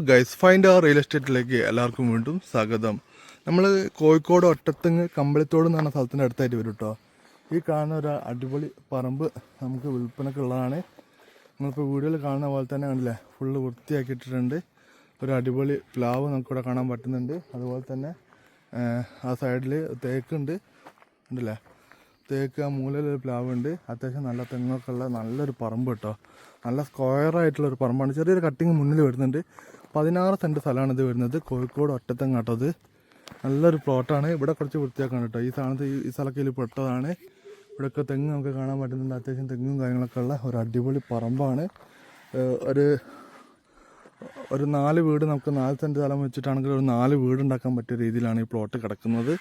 Guys, find അവർ real എസ്റ്റേറ്റിലേക്ക് എല്ലാവർക്കും വീണ്ടും സ്വാഗതം. നമ്മൾ കോഴിക്കോട് ഒറ്റത്തങ്ങ് കമ്പളിത്തോട് എന്ന് പറഞ്ഞ സ്ഥലത്തിൻ്റെ അടുത്തായിട്ട് വരും കേട്ടോ. ഈ കാണുന്ന ഒരു അടിപൊളി പറമ്പ് നമുക്ക് വിൽപ്പനക്കുള്ളതാണ്. നമ്മളിപ്പോൾ വീഡിയോയിൽ കാണുന്ന പോലെ തന്നെ കണ്ടില്ലേ, ഫുള്ള് വൃത്തിയാക്കിയിട്ടുണ്ട്. ഒരു അടിപൊളി പ്ലാവ് നമുക്കിവിടെ കാണാൻ പറ്റുന്നുണ്ട്. അതുപോലെ തന്നെ ആ സൈഡിൽ തേക്കുണ്ട്, ഉണ്ടല്ലേ, തേക്ക്. ആ മൂലയിലൊരു പ്ലാവ് ഉണ്ട്. അത്യാവശ്യം നല്ല തെങ്ങൊക്കെ ഉള്ള നല്ലൊരു പറമ്പ് കേട്ടോ. നല്ല സ്ക്വയറായിട്ടുള്ളൊരു പറമ്പാണ്. ചെറിയൊരു കട്ടിങ് മുന്നിൽ വരുന്നുണ്ട്. 16 സെൻറ്റ് സ്ഥലമാണ് ഇത് വരുന്നത്. കോഴിക്കോട് ഒറ്റത്തങ്ങ് കേട്ടോ. അത് നല്ലൊരു പ്ലോട്ടാണ്. ഇവിടെ കുറച്ച് വൃത്തിയാക്കാണ് കേട്ടോ. ഈ സാധനത്ത് ഈ സ്ഥലമൊക്കെ ഇതിൽ പെട്ടതാണ്. ഇവിടെയൊക്കെ തെങ്ങ് നമുക്ക് കാണാൻ പറ്റുന്നുണ്ട്. അത്യാവശ്യം തെങ്ങും കാര്യങ്ങളൊക്കെ ഉള്ള ഒരു അടിപൊളി പറമ്പാണ്. ഒരു 4 വീട്, നമുക്ക് 4 സെൻറ്റ് സ്ഥലം വെച്ചിട്ടാണെങ്കിൽ ഒരു 4 വീട് ഉണ്ടാക്കാൻ പറ്റിയ രീതിയിലാണ് ഈ പ്ലോട്ട് കിടക്കുന്നത്.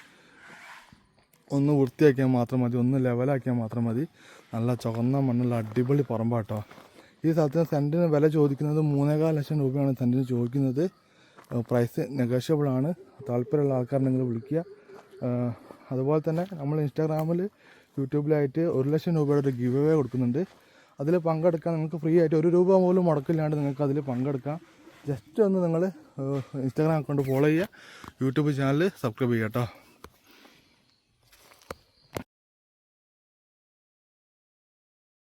ഒന്ന് വൃത്തിയാക്കിയാൽ മാത്രം മതി, ഒന്ന് ലെവലാക്കിയാൽ മാത്രം മതി. നല്ല ചുവന്ന മണ്ണുള്ള അടിപൊളി പറമ്പാട്ടോ. ഈ സ്ഥലത്തിന് സെൻറ്റിന് വില ചോദിക്കുന്നത് 3.25 ലക്ഷം രൂപയാണ് സെൻറ്റിന് ചോദിക്കുന്നത്. പ്രൈസ് നെഗോഷ്യബിൾ ആണ്. താല്പര്യമുള്ള ആൾക്കാരുണ്ടെങ്കിൽ വിളിക്കുക. അതുപോലെ തന്നെ നമ്മൾ ഇൻസ്റ്റാഗ്രാമിൽ യൂട്യൂബിലായിട്ട് 1 ലക്ഷം രൂപയുടെ ഒരു ഗിവ് അവേ കൊടുക്കുന്നുണ്ട്. അതിൽ പങ്കെടുക്കാൻ നിങ്ങൾക്ക് ഫ്രീ ആയിട്ട് 1 രൂപ പോലും മുടക്കില്ലാണ്ട് നിങ്ങൾക്ക് അതിൽ പങ്കെടുക്കാം. ജസ്റ്റ് ഒന്ന് നിങ്ങൾ ഇൻസ്റ്റാഗ്രാം അക്കൗണ്ട് ഫോളോ ചെയ്യുക, യൂട്യൂബ് ചാനൽ സബ്സ്ക്രൈബ് ചെയ്യുക കേട്ടോ.